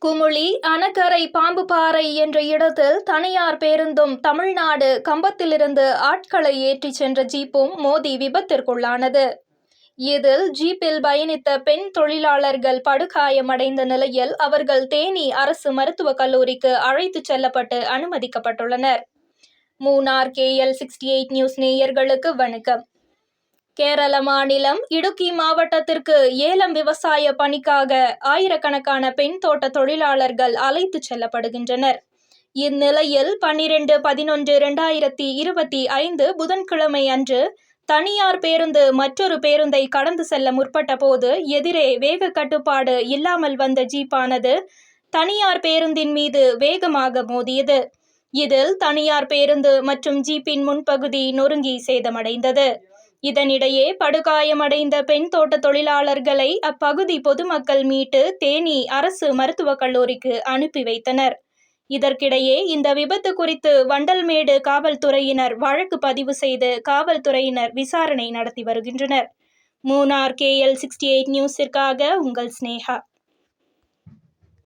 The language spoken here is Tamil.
குமுளி அணகரை பாம்புப்பாறை என்ற இடத்தில் தனியார் பேருந்தும் தமிழ்நாடு கம்பத்திலிருந்து ஆட்களை ஏற்றிச் சென்ற ஜீப்பும் மோதி விபத்திற்குள்ளானது. இதில் ஜீப்பில் பயணித்த பெண் தொழிலாளர்கள் படுகாயமடைந்த நிலையில் அவர்கள் தேனி அரசு மருத்துவக் கல்லூரிக்கு அழைத்துச் செல்லப்பட்டு அனுமதிக்கப்பட்டுள்ளனர். மூணார் KL68 நியூஸ் நேயர்களுக்கு வணக்கம். கேரள மாநிலம் இடுக்கி மாவட்டத்திற்கு ஏலம் விவசாய பணிக்காக ஆயிரக்கணக்கான பெண் தோட்ட தொழிலாளர்கள் அழைத்துச் செல்லப்படுகின்றனர். இந்நிலையில் 12/11/2025 புதன்கிழமை அன்று தனியார் பேருந்து மற்றொரு பேருந்தை கடந்து செல்ல முற்பட்ட போது எதிரே வேக கட்டுப்பாடு இல்லாமல் வந்த ஜீப்பானது தனியார் பேருந்தின் மீது வேகமாக மோதியது. இதில் தனியார் பேருந்து மற்றும் ஜீப்பின் முன்பகுதி நொறுங்கி சேதமடைந்தது. இதனிடையே படுகாயமடைந்த பெண் தோட்ட தொழிலாளர்களை அப்பகுதி பொதுமக்கள் மீட்டு தேனி அரசு மருத்துவக் கல்லூரிக்கு அனுப்பி வைத்தனர். இதற்கிடையே இந்த விபத்து குறித்து வண்டல்மேடு காவல்துறையினர் வழக்கு பதிவு செய்து காவல்துறையினர் விசாரணை நடத்தி வருகின்றனர். மூணார் KL68 நியூஸிற்காக உங்கள் ஸ்னேகா.